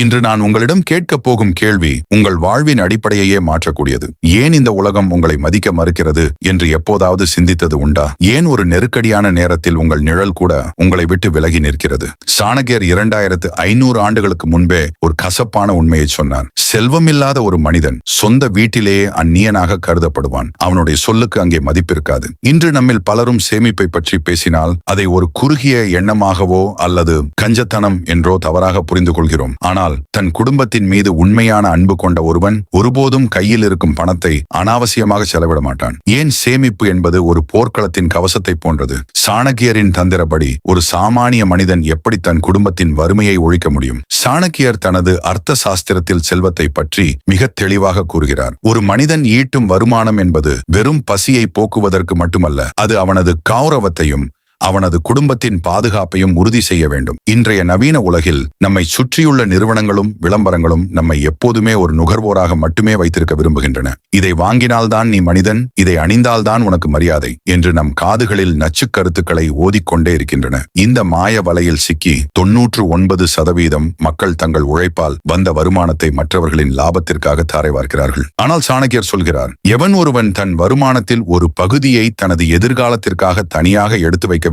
இன்று நான் உங்களிடம் கேட்கப் போகும் கேள்வி உங்கள் வாழ்வின் அடிப்படையையே மாற்றக்கூடியது. ஏன் இந்த உலகம் உங்களை மதிக்க மறுக்கிறது என்று எப்போதாவது சிந்தித்தது உண்டா? ஏன் ஒரு நெருக்கடியான நேரத்தில் உங்கள் நிழல் கூட உங்களை விட்டு விலகி நிற்கிறது? சாணக்கியர் 2500 ஆண்டுகளுக்கு முன்பே ஒரு கசப்பான உண்மையை சொன்னார். செல்வமில்லாத ஒரு மனிதன் சொந்த வீட்டிலேயே அந்நியனாக கருதப்படுவான். அவனுடைய சொல்லுக்கு அங்கே மதிப்பிருக்காது. இன்று நம்மில் பலரும் சேமிப்பை பற்றி பேசினால் அதை ஒரு குறுகிய எண்ணமாகவோ அல்லது கஞ்சத்தனம் என்றோ தவறாக புரிந்து கொள்கிறோம். ஆனால் தன் குடும்பத்தின் மீது உண்மையான அன்பு கொண்ட ஒருவன் ஒருபோதும் கையில் இருக்கும் பணத்தை அனாவசியமாக செலவிட மாட்டான். ஏன் சேமிப்பு என்பது ஒரு போர்க்களத்தின் கவசத்தை போன்றது. சாணக்கியரின் தந்திரப்படி ஒரு சாமானிய மனிதன் எப்படி தன் குடும்பத்தின் வறுமையை ஒழிக்க முடியும்? சாணக்கியர் தனது அர்த்த சாஸ்திரத்தில் செல்வத்தை பற்றி மிக தெளிவாக கூறுகிறார். ஒரு மனிதன் ஈட்டும் வருமானம் என்பது வெறும் பசியை போக்குவதற்கு மட்டுமல்ல, அது அவனது கௌரவத்தையும் அவனது குடும்பத்தின் பாதுகாப்பையும் உறுதி செய்ய வேண்டும். இன்றைய நவீன உலகில் நம்மை சுற்றியுள்ள நிறுவனங்களும் விளம்பரங்களும் நம்மை எப்போதுமே ஒரு நுகர்வோராக மட்டுமே வைத்திருக்க விரும்புகின்றன. இதை வாங்கினால்தான் நீ மனிதன், இதை அணிந்தால்தான் உனக்கு மரியாதை என்று நம் காதுகளில் நச்சு கருத்துக்களை ஓதிக்கொண்டே இருக்கின்றன. இந்த மாய வலையில் சிக்கி 99% மக்கள் தங்கள் உழைப்பால் வந்த வருமானத்தை மற்றவர்களின் லாபத்திற்காக தாரை வார்க்கிறார்கள். ஆனால் சாணக்கியர் சொல்கிறார், எவன் ஒருவன் தன் வருமானத்தில் ஒரு பகுதியை தனது எதிர்காலத்திற்காக தனியாக எடுத்து வைக்க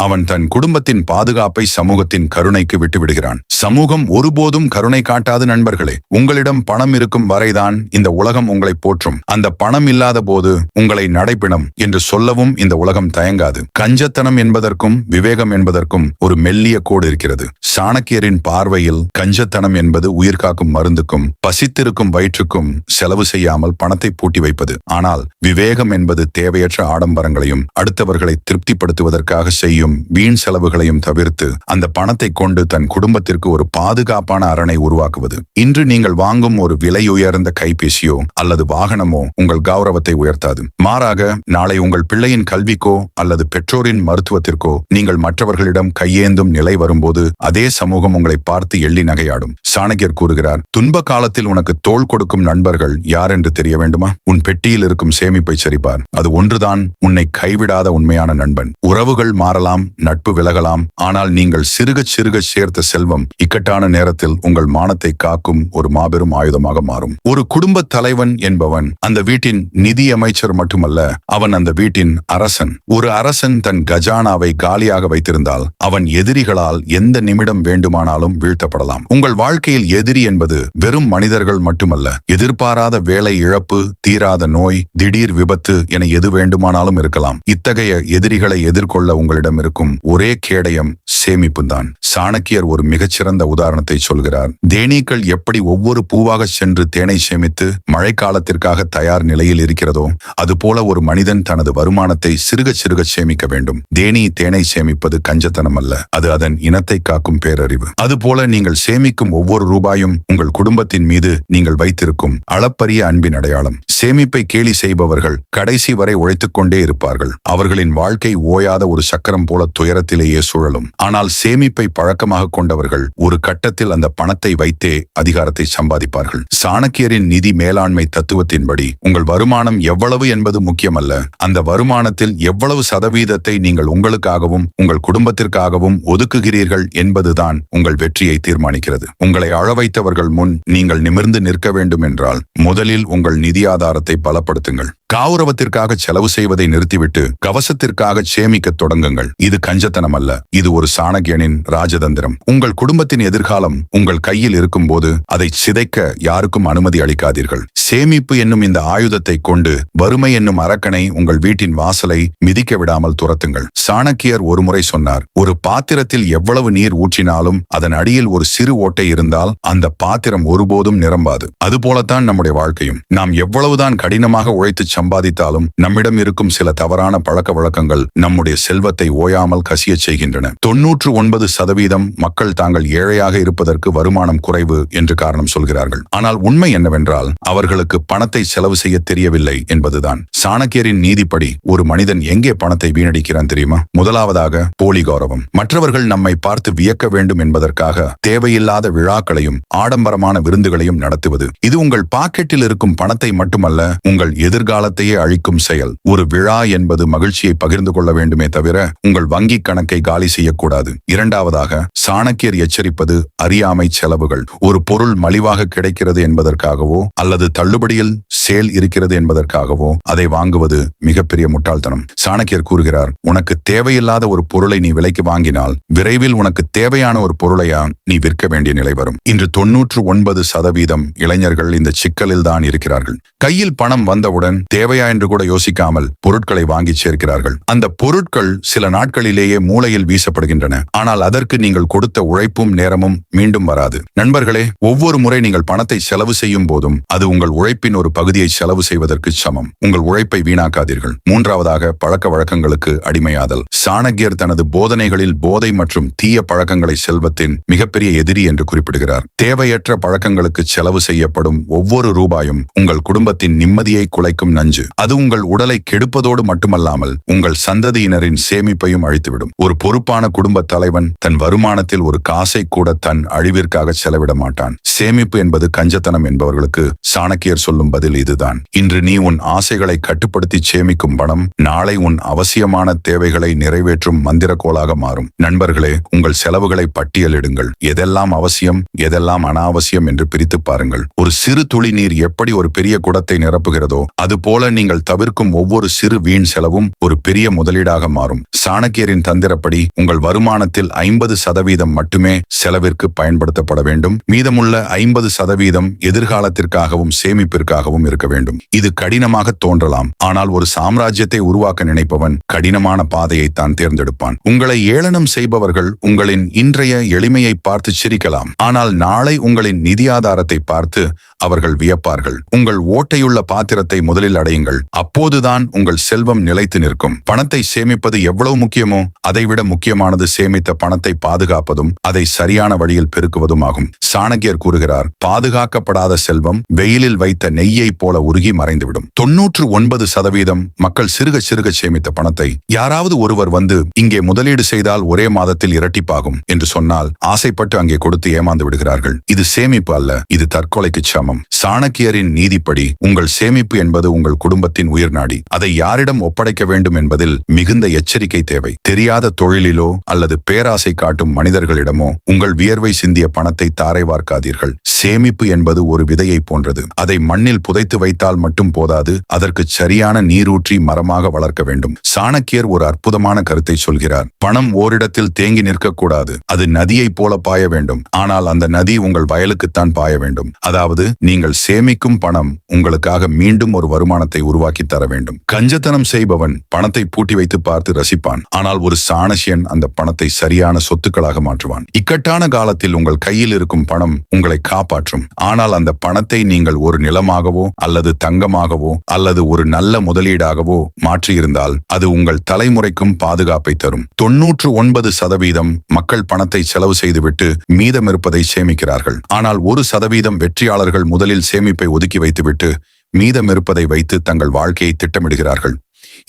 அவன் தன் குடும்பத்தின் பாதுகாப்பை சமூகத்தின் கருணைக்கு விட்டுவிடுகிறான். சமூகம் ஒருபோதும் கருணை காட்டாது நண்பர்களே. உங்களிடம் பணம் இருக்கும் வரைதான் இந்த உலகம் உங்களை போற்றும். அந்த பணம் இல்லாத போது உங்களை நடைப்பிணம் என்று சொல்லவும் இந்த உலகம் தயங்காது. கஞ்சத்தனம் என்பதற்கும் விவேகம் என்பதற்கும் ஒரு மெல்லிய கோடு இருக்கிறது. சாணக்கியரின் பார்வையில் கஞ்சத்தனம் என்பது உயிர் காக்கும் மருந்துக்கும் பசித்திருக்கும் வயிற்றுக்கும் செலவு செய்யாமல் பணத்தை பூட்டி வைப்பது. ஆனால் விவேகம் என்பது தேவையற்ற ஆடம்பரங்களையும் அடுத்தவர்களை திருப்திப்படுத்துவதற்கு செய்யும் வீண் செலவுகளையும் தவிர்த்து அந்த பணத்தை கொண்டு தன் குடும்பத்திற்கு ஒரு பாதுகாப்பான அரணை உருவாக்குவது. இன்று நீங்கள் வாங்கும் ஒரு விலையுயர்ந்த கைபேசியோ அல்லது வாகனமோ உங்கள் கௌரவத்தை உயர்த்தாது. மாறாக நாளை உங்கள் பிள்ளையின் கல்விக்கோ அல்லது பெற்றோரின் மருத்துவத்திற்கோ நீங்கள் மற்றவர்களிடம் கையேந்தும் நிலை வரும்போது அதே சமூகம் உங்களை பார்த்து எள்ளி நகையாடும். சாணக்கியர் கூறுகிறார், துன்ப காலத்தில் உனக்கு தோள் கொடுக்கும் நண்பர்கள் யார் என்று தெரிய வேண்டுமா? உன் பெட்டியில் இருக்கும் சேமிப்பை சரிபார். அது ஒன்றுதான் உன்னை கைவிடாத உண்மையான நண்பன். உறவுகள் மாறலாம், நட்பு விலகலாம், ஆனால் நீங்கள் சிறுக சிறுக சேர்த்த செல்வம் இக்கட்டான நேரத்தில் உங்கள் மானத்தை காக்கும் ஒரு மாபெரும் ஆயுதமாக மாறும். ஒரு குடும்ப தலைவன் என்பவன் அந்த வீட்டின் நிதி அமைச்சர் மட்டுமல்ல, அவன் அந்த வீட்டின் அரசன். ஒரு அரசன் தன் கஜானாவை காலியாக வைத்திருந்தால் அவன் எதிரிகளால் எந்த நிமிடம் வேண்டுமானாலும் வீழ்த்தப்படலாம். உங்கள் வாழ்க்கையில் எதிரி என்பது வெறும் மனிதர்கள் மட்டுமல்ல, எதிர்பாராத வேலை இழப்பு, தீராத நோய், திடீர் விபத்து என எது வேண்டுமானாலும் இருக்கலாம். இத்தகைய எதிரிகளை எதிர்கொள்ள உங்களிடம் இருக்கும் ஒரே கேடயம் சேமிப்புதான். சாணக்கியர் ஒரு மிகச்சிறந்த உதாரணத்தை சொல்கிறார். தேனீக்கள் எப்படி ஒவ்வொரு பூவாக சென்று தேனை சேமித்து மழைக்காலத்திற்காக தயார் நிலையில் இருக்கிறதோ அதுபோல ஒரு மனிதன் தனது வருமானத்தை சிறுக சிறுக சேமிக்க வேண்டும். தேனீ தேனை சேமிப்பது கஞ்சத்தனம் அல்ல, அது அதன் இனத்தை காக்கும் பேரறிவு. அதுபோல நீங்கள் சேமிக்கும் ஒவ்வொரு ரூபாயும் உங்கள் குடும்பத்தின் மீது நீங்கள் வைத்திருக்கும் அளப்பரிய அன்பின் அடையாளம். சேமிப்பை கேலி செய்பவர்கள் கடைசி வரை உழைத்துக் கொண்டே இருப்பார்கள். அவர்களின் வாழ்க்கை ஓயாத ஒரு சக்கரம் போல துயரத்திலேயே சுழலும். ஆனால் சேமிப்பை பழக்கமாக கொண்டவர்கள் ஒரு கட்டத்தில் அந்த பணத்தை வைத்தே அதிகாரத்தை சம்பாதிப்பார்கள். சாணக்கியரின் நிதி மேலாண்மை தத்துவத்தின்படி உங்கள் வருமானம் எவ்வளவு என்பது முக்கியமல்ல, அந்த வருமானத்தில் எவ்வளவு சதவீதத்தை நீங்கள் உங்களுக்காகவும் உங்கள் குடும்பத்திற்காகவும் ஒதுக்குகிறீர்கள் என்பதுதான் உங்கள் வெற்றியை தீர்மானிக்கிறது. உங்களை அழ வைத்தவர்கள் முன் நீங்கள் நிமிர்ந்து நிற்க வேண்டும் என்றால் முதலில் உங்கள் நிதி ஆதாரத்தை பலப்படுத்துங்கள். கௌரவத்திற்காக செலவு செய்வதை நிறுத்திவிட்டு கவசத்திற்காக சேமிக்க தொடங்குங்கள். இது கஞ்சத்தனம் அல்ல, இது ஒரு சாணக்கியனின் ராஜதந்திரம். உங்கள் குடும்பத்தின் எதிர்காலம் உங்கள் கையில் இருக்கும் போது அதை சிதைக்க யாருக்கும் அனுமதி அளிக்காதீர்கள். சேமிப்பு என்னும் இந்த ஆயுதத்தை கொண்டு வறுமை என்னும் அரக்கனை உங்கள் வீட்டின் வாசலை மிதிக்க விடாமல் துரத்துங்கள். சாணக்கியர் ஒருமுறை சொன்னார், ஒரு பாத்திரத்தில் எவ்வளவு நீர் ஊற்றினாலும் அதன் அடியில் ஒரு சிறு ஓட்டை இருந்தால் அந்த பாத்திரம் ஒருபோதும் நிரம்பாது. அதுபோலத்தான் நம்முடைய வாழ்க்கையும். நாம் எவ்வளவுதான் கடினமாக உழைத்து சம்பாதித்தாலும் நம்மிடம் இருக்கும் சில தவறான பழக்க வழக்கங்கள் நம்முடைய செல்வத்தை ஓயாமல் கசியச் செய்கின்றன. 99% மக்கள் தாங்கள் ஏழையாக இருப்பதற்கு வருமானம் குறைவு என்று காரணம் சொல்கிறார்கள். ஆனால் உண்மை என்னவென்றால் அவர்களுக்கு பணத்தை செலவு செய்ய தெரியவில்லை என்பதுதான். சாணக்கியரின் நீதிப்படி ஒரு மனிதன் எங்கே பணத்தை வீணடிக்கிறான் தெரியுமா? முதலாவதாக போலி கௌரவம். மற்றவர்கள் நம்மை பார்த்து வியக்க வேண்டும் என்பதற்காக தேவையில்லாத விழாக்களையும் ஆடம்பரமான விருந்துகளையும் நடத்துவது. இது உங்கள் பாக்கெட்டில் இருக்கும் பணத்தை மட்டுமல்ல, உங்கள் எதிர்காலத்தையே அழிக்கும் செயல். ஒரு விழா என்பது மகிழ்ச்சியை பகிர்ந்து கொள்ள வேண்டுமே தவிர தவிர உங்கள் வங்கி கணக்கை காலி செய்யக்கூடாது. இரண்டாவதாக, சாணக்கியர் எச்சரிப்பது அறியாமை செலவுகள். ஒரு பொருள் மலிவாக கிடைக்கிறது என்பதற்காகவோ அல்லது தள்ளுபடியில் சேல் இருக்கிறது என்பதற்காகவோ அதை வாங்குவது மிகப்பெரிய முட்டாள்தனம். சாணக்கியர் கூறுகிறார், உனக்கு தேவையில்லாத ஒரு பொருளை நீ விலைக்கு வாங்கினால் விரைவில் உனக்கு தேவையான ஒரு பொருளையா நீ விற்க வேண்டிய நிலை வரும். இன்று 99% இளைஞர்கள் இந்த சிக்கலில் தான் இருக்கிறார்கள். கையில் பணம் வந்தவுடன் தேவையா என்று கூட யோசிக்காமல் பொருட்களை வாங்கி சேர்க்கிறார்கள். அந்த பொருட்கள் சில நாட்களிலேயே மூளையில் வீசப்படுகின்றன. ஆனால் அதற்கு நீங்கள் கொடுத்த உழைப்பும் நேரமும் மீண்டும் வராது. நண்பர்களே, ஒவ்வொரு முறை நீங்கள் பணத்தை செலவு செய்யும் போதும் அது உங்கள் உழைப்பின் ஒரு பகுதியை செலவு செய்வதற்கு சமம். உங்கள் உழைப்பை வீணாக்காதீர்கள். மூன்றாவதாக, பழக்க வழக்கங்களுக்கு அடிமையாதல். சாணக்கியர் தனது போதனைகளில் போதை மற்றும் தீய பழக்கங்களை செல்வத்தின் மிகப்பெரிய எதிரி என்று குறிப்பிடுகிறார். தேவையற்ற பழக்கங்களுக்கு செலவு செய்யப்படும் ஒவ்வொரு ரூபாயும் உங்கள் குடும்பத்தின் நிம்மதியை குலைக்கும் நஞ்சு. அது உங்கள் உடலை கெடுப்பதோடு மட்டுமல்லாமல் உங்கள் சந்ததியினரின் சேமிப்பையும் அழித்துவிடும். ஒரு பொறுப்பான குடும்ப தலைவன் தன் வருமானத்தில் ஒரு காசை கூட தன் அழிவிற்காக செலவிட மாட்டான். சேமிப்பு என்பது கஞ்சத்தனம் என்பவர்களுக்கு சாணக்கியர் சொல்லும் பதில் இதுதான். இன்று நீ உன் ஆசைகளை கட்டுப்படுத்தி சேமிக்கும் பணம் நாளை உன் அவசியமான தேவைகளை நிறைவேற்றும் மந்திரக்கோளாக மாறும். நண்பர்களே, உங்கள் செலவுகளை பட்டியலிடுங்கள். எதெல்லாம் அவசியம், எதெல்லாம் அனாவசியம் என்று பிரித்து பாருங்கள். ஒரு சிறு துளி நீர் எப்படி ஒரு பெரிய குடத்தை நிரப்புகிறதோ அதுபோல நீங்கள் தவிர்க்கும் ஒவ்வொரு சிறு வீண் செலவும் ஒரு பெரிய முதலீடாக மாறும். சாணக்கியரின் தந்திரப்படி உங்கள் வருமானத்தில் 50% மட்டுமே செலவிற்கு பயன்படுத்தப்பட வேண்டும். மீதமுள்ள 50% எதிர்காலத்திற்காகவும் சேமிப்பிற்காகவும் இருக்க வேண்டும். இது கடினமாக தோன்றலாம், ஆனால் ஒரு சாம்ராஜ்யத்தை உருவாக்க நினைப்பவன் கடினமான பாதையை தான் தேர்ந்தெடுப்பான். உங்களை ஏளனம் செய்பவர்கள் உங்களின் இன்றைய எளிமையை பார்த்து சிரிக்கலாம், ஆனால் நாளை உங்களின் நிதி ஆதாரத்தை பார்த்து அவர்கள் வியப்பார்கள். உங்கள் ஓட்டையுள்ள பாத்திரத்தை முதலில் அடையுங்கள். அப்போதுதான் உங்கள் செல்வம் நிலைத்து நிற்கும். பணத்தை சேமிப்பது எவ்வளவு முக்கியமோ அதைவிட முக்கியமானது சேமித்த பணத்தை பாதுகாப்பதும் அதை சரியான வழியில் பெருக்குவதும் ஆகும். சாணக்கியர் கூறுகிறார், பாதுகாக்கப்படாத செல்வம் வெயிலில் வைத்த நெய்யை போல உருகி மறைந்துவிடும். 99% மக்கள் சிறுக சிறுக சேமித்த பணத்தை யாராவது ஒருவர் வந்து இங்கே முதலீடு செய்தால் ஒரே மாதத்தில் இரட்டிப்பாகும் என்று சொன்னால் ஆசைப்பட்டு அங்கே கொடுத்து ஏமாந்து விடுகிறார்கள். இது சேமிப்பு அல்ல, இது தற்கொலைக்கு சமம். சாணக்கியரின் நீதிப்படி உங்கள் சேமிப்பு என்பது உங்கள் குடும்பத்தின் உயிர்நாடி. அதை யாரிடம் ஒப்படைக்க வேண்டும் என்பதில் மிகுந்த எச்சரிக்கை தேவை. தெரியாத தொழிலிலோ அல்லது பேராசை காட்டும் மனிதர்களிடமோ உங்கள் வியர்வை சிந்திய பணத்தை தாரை வார்க்காதீர்கள். சேமிப்பு என்பது ஒரு விதையை போன்றது. அதை மண்ணில் புதைத்து வைத்தால் மட்டும் போதாது, அதற்கு சரியான நீரூற்றி மரமாக வளர்க்க வேண்டும். சாணக்கியர் ஒரு அற்புதமான கருத்தை சொல்கிறார். பணம் ஓரிடத்தில் தேங்கி நிற்கக்கூடாது, அது நதியைப் போல பாய வேண்டும். ஆனால் அந்த நதி உங்கள் வயலுக்குத்தான் பாய வேண்டும். அதாவது நீங்கள் சேமிக்கும் பணம் உங்களுக்காக மீண்டும் ஒரு வருமானத்தை உருவாக்கி தர வேண்டும். கஞ்சத்தனம் செய்பவன் பணத்தை பூட்டி வைத்து பார்த்து ரசிப்பான், ஆனால் ஒரு சாணக்கியன் அந்த பணத்தை சரியான சொத்துக்களாக மாற்றுவான். இக்கட்டான காலத்தில் உங்கள் கையில் இருக்கும் பணம் உங்களை காப்பாற்றும். ஆனால் அந்த பணத்தை நீங்கள் ஒரு நிலமாகவோ அல்லது தங்கமாகவோ அல்லது ஒரு நல்ல முதலீடாகவோ மாற்றியிருந்தால் அது உங்கள் தலைமுறைக்கும் பாதுகாப்பை தரும். 99% மக்கள் பணத்தை செலவு செய்துவிட்டு மீதம் இருப்பதை சேமிக்கிறார்கள். ஆனால் 1% வெற்றியாளர்கள் முதலில் சேமிப்பை ஒதுக்கி வைத்துவிட்டு மீதம் இருப்பதை வைத்து தங்கள் வாழ்க்கையை திட்டமிடுகிறார்கள்.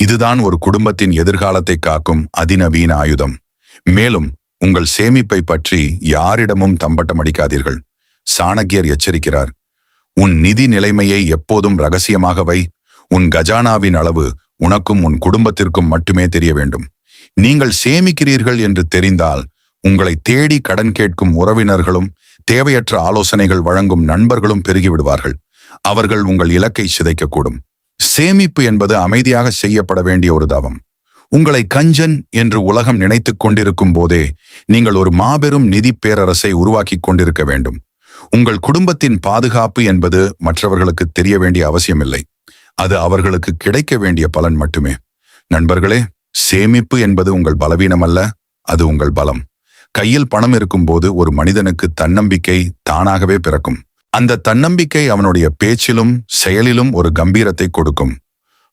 இதுதான் ஒரு குடும்பத்தின் எதிர்காலத்தை காக்கும் அதிநவீன ஆயுதம். மேலும் உங்கள் சேமிப்பை பற்றி யாரிடமும் தம்பட்டம் அடிக்காதீர்கள். சாணக்கியர் எச்சரிக்கிறார், உன் நிதி நிலைமையை எப்போதும் ரகசியமாக வை. உன் கஜானாவின் அளவு உனக்கும் உன் குடும்பத்திற்கும் மட்டுமே தெரிய வேண்டும். நீங்கள் சேமிக்கிறீர்கள் என்று தெரிந்தால் உங்களை தேடி கடன் கேட்கும் உறவினர்களும் தேவையற்ற ஆலோசனைகள் வழங்கும் நண்பர்களும் பெருகிவிடுவார்கள். அவர்கள் உங்கள் இலக்கை சிதைக்கக்கூடும். சேமிப்பு என்பது அமைதியாக செய்யப்பட வேண்டிய ஒரு தவம். உங்களை கஞ்சன் என்று உலகம் நினைத்துக் கொண்டிருக்கும் போதே நீங்கள் ஒரு மாபெரும் நிதி பேரரசை உருவாக்கி கொண்டிருக்க வேண்டும். உங்கள் குடும்பத்தின் பாதுகாப்பு என்பது மற்றவர்களுக்கு தெரிய வேண்டிய அவசியமில்லை. அது அவர்களுக்கு கிடைக்க வேண்டிய பலன் மட்டுமே. நண்பர்களே, சேமிப்பு என்பது உங்கள் பலவீனம் அல்ல, அது உங்கள் பலம். கையில் பணம் இருக்கும்போது ஒரு மனிதனுக்கு தன்னம்பிக்கை தானாகவே பிறக்கும். அந்த தன்னம்பிக்கை அவனுடைய பேச்சிலும் செயலிலும் ஒரு கம்பீரத்தை கொடுக்கும்.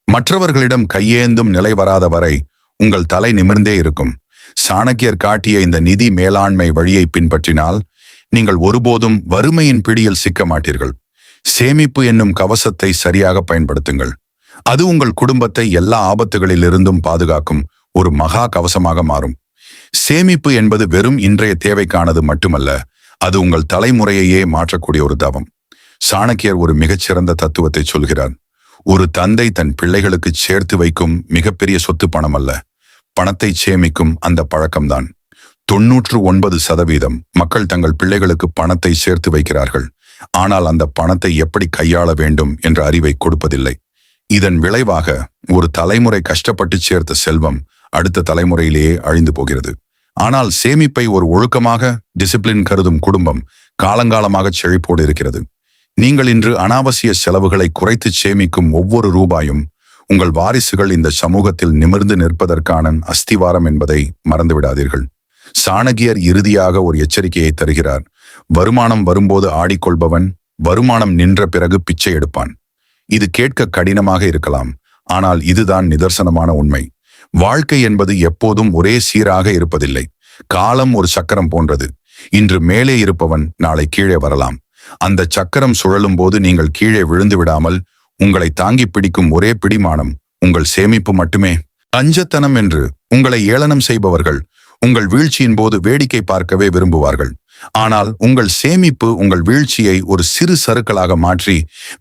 மற்றவர்களிடம் கையேந்தும் நிலை வராத வரை உங்கள் தலை நிமிர்ந்தே இருக்கும். சாணக்கியர் காட்டிய இந்த நிதி மேலாண்மை வழியை பின்பற்றினால் நீங்கள் ஒருபோதும் வறுமையின் பிடியில் சிக்க மாட்டீர்கள். சேமிப்பு என்னும் கவசத்தை சரியாக பயன்படுத்துங்கள். அது உங்கள் குடும்பத்தை எல்லா ஆபத்துகளிலிருந்தும் பாதுகாக்கும் ஒரு மகா கவசமாக மாறும். சேமிப்பு என்பது வெறும் இன்றைய தேவைக்கானது மட்டுமல்ல, அது உங்கள் தலைமுறையையே மாற்றக்கூடிய ஒரு தவம். சாணக்கியர் ஒரு மிகச்சிறந்த தத்துவத்தை சொல்கிறார். ஒரு தந்தை தன் பிள்ளைகளுக்கு சேர்த்து வைக்கும் மிகப்பெரிய சொத்து பணம் அல்ல, பணத்தை சேமிக்கும் அந்த பழக்கம்தான். 99% மக்கள் தங்கள் பிள்ளைகளுக்கு பணத்தை சேர்த்து வைக்கிறார்கள். ஆனால் அந்த பணத்தை எப்படி கையாள வேண்டும் என்ற அறிவை கொடுப்பதில்லை. இதன் விளைவாக ஒரு தலைமுறை கஷ்டப்பட்டு சேர்த்த செல்வம் அடுத்த தலைமுறையிலேயே அழிந்து போகிறது. ஆனால் சேமிப்பை ஒரு ஒழுக்கமாக டிசிப்ளின் கருதும் குடும்பம் காலங்காலமாக செழிப்போடு இருக்கிறது. நீங்கள் இன்று அனாவசிய செலவுகளை குறைத்து சேமிக்கும் ஒவ்வொரு ரூபாயும் உங்கள் வாரிசுகள் இந்த சமூகத்தில் நிமிர்ந்து நிற்பதற்கான அஸ்திவாரம் என்பதை மறந்துவிடாதீர்கள். சாணகியர் இறுதியாக ஒரு எச்சரிக்கையை தருகிறார். வருமானம் வரும்போது ஆடிக்கொள்பவன் வருமானம் நின்ற பிறகு பிச்சை எடுப்பான். இது கேட்க கடினமாக இருக்கலாம், ஆனால் இதுதான் நிதர்சனமான உண்மை. வாழ்க்கை என்பது எப்போதும் ஒரே சீராக இருப்பதில்லை. காலம் ஒரு சக்கரம் போன்றது. இன்று மேலே இருப்பவன் நாளை கீழே வரலாம். அந்த சக்கரம் சுழலும் போது நீங்கள் கீழே விழுந்து விடாமல் உங்களை தாங்கி பிடிக்கும் ஒரே பிடிமானம் உங்கள் சேமிப்பு மட்டுமே. லஞ்சத்தனம் என்று உங்களை ஏளனம் செய்பவர்கள் உங்கள் வீழ்ச்சியின் போது வேடிக்கை பார்க்கவே விரும்புவார்கள். ஆனால் உங்கள் சேமிப்பு உங்கள் வீழ்ச்சியை ஒரு சிறு சறுக்கலாக மாற்றி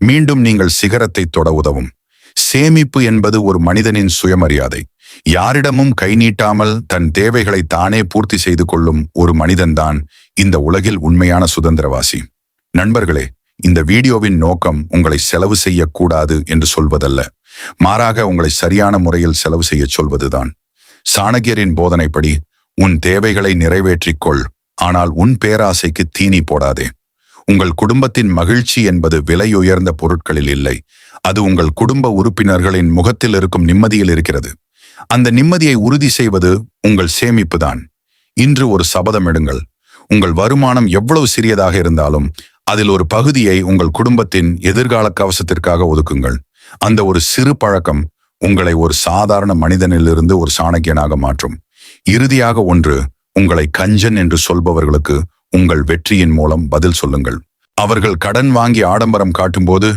மீண்டும் நீங்கள் சிகரத்தை தொட உதவும். சேமிப்பு என்பது ஒரு மனிதனின் சுயமரியாதை. யாரிடமும் கை நீட்டாமல் தன் தேவைகளை தானே பூர்த்தி செய்து கொள்ளும் ஒரு மனிதன்தான் இந்த உலகில் உண்மையான சுதந்திரவாசி. நண்பர்களே, இந்த வீடியோவின் நோக்கம் உங்களை செலவு செய்யக்கூடாது என்று சொல்வதல்ல, மாறாக உங்களை சரியான முறையில் செலவு செய்ய சொல்வதுதான். சாணகியரின் போதனைப்படி உன் தேவைகளை நிறைவேற்றிக்கொள், ஆனால் உன் பேராசைக்கு தீனி போடாதே. உங்கள் குடும்பத்தின் மகிழ்ச்சி என்பது விலையுயர்ந்த பொருட்களில் இல்லை, அது உங்கள் குடும்ப உறுப்பினர்களின் முகத்தில் இருக்கும் நிம்மதியில் இருக்கிறது. அந்த நிம்மதியை உறுதி செய்வது உங்கள் சேமிப்பு தான். இன்று ஒரு சபதம் எடுங்கள். உங்கள் வருமானம் எவ்வளவு சிறியதாக இருந்தாலும் அதில் ஒரு பகுதியை உங்கள் குடும்பத்தின் எதிர்கால கவசத்திற்காக ஒதுக்குங்கள். அந்த ஒரு சிறு பழக்கம் உங்களை ஒரு சாதாரண மனிதனிலிருந்து ஒரு சாணக்கியனாக மாற்றும். இறுதியாக ஒன்று, உங்களை கஞ்சன் என்று சொல்பவர்களுக்கு உங்கள் வெற்றியின் மூலம் பதில் சொல்லுங்கள். அவர்கள் கடன் வாங்கி ஆடம்பரம் காட்டும்போது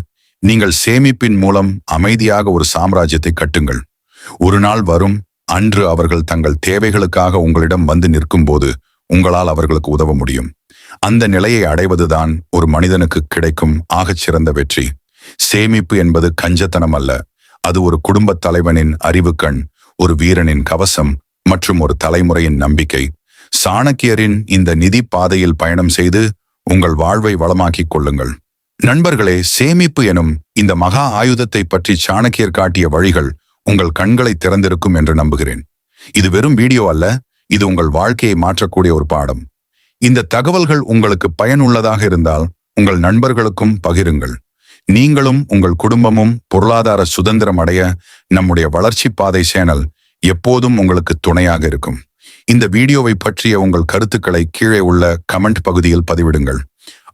நீங்கள் சேமிப்பின் மூலம் அமைதியாக ஒரு சாம்ராஜ்யத்தை கட்டுங்கள். ஒரு நாள் வரும், அன்று அவர்கள் தங்கள் தேவைகளுக்காக உங்களிடம் வந்து நிற்கும் போது உங்களால் அவர்களுக்கு உதவ முடியும். அந்த நிலையை அடைவதுதான் ஒரு மனிதனுக்கு கிடைக்கும் ஆகச்சிறந்த வெற்றி. சேமிப்பு என்பது கஞ்சத்தனம் அல்ல, அது ஒரு குடும்பத் தலைவனின் அறிவுக்கண், ஒரு வீரனின் கவசம் மற்றும் ஒரு தலைமுறையின் நம்பிக்கை. சாணக்கியரின் இந்த நிதி பாதையில் பயணம் செய்து உங்கள் வாழ்வை வளமாக்கிக் கொள்ளுங்கள். நண்பர்களே, சேமிப்பு எனும் இந்த மகா ஆயுதத்தை பற்றி சாணக்கியர் காட்டிய வழிகள் உங்கள் கண்களை திறந்திருக்கும் என்று நம்புகிறேன். இது வெறும் வீடியோ அல்ல, இது உங்கள் வாழ்க்கையை மாற்றக்கூடிய ஒரு பாடம். இந்த தகவல்கள் உங்களுக்கு பயனுள்ளதாக இருந்தால் உங்கள் நண்பர்களுக்கும் பகிருங்கள். நீங்களும் உங்கள் குடும்பமும் பொருளாதார சுதந்திரம் அடைய நம்முடைய வளர்ச்சி பாதை சேனல் எப்போதும் உங்களுக்கு துணையாக இருக்கும். இந்த வீடியோவை பற்றிய உங்கள் கருத்துக்களை கீழே உள்ள கமெண்ட் பகுதியில் பதிவிடுங்கள்.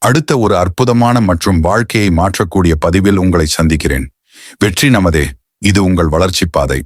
அடுத்த ஒரு அற்புதமான மற்றும் வாழ்க்கையை மாற்றக்கூடிய பதிவில் உங்களை சந்திக்கிறேன். வெற்றி நமதே. இது உங்கள் வளர்ச்சி பாதை.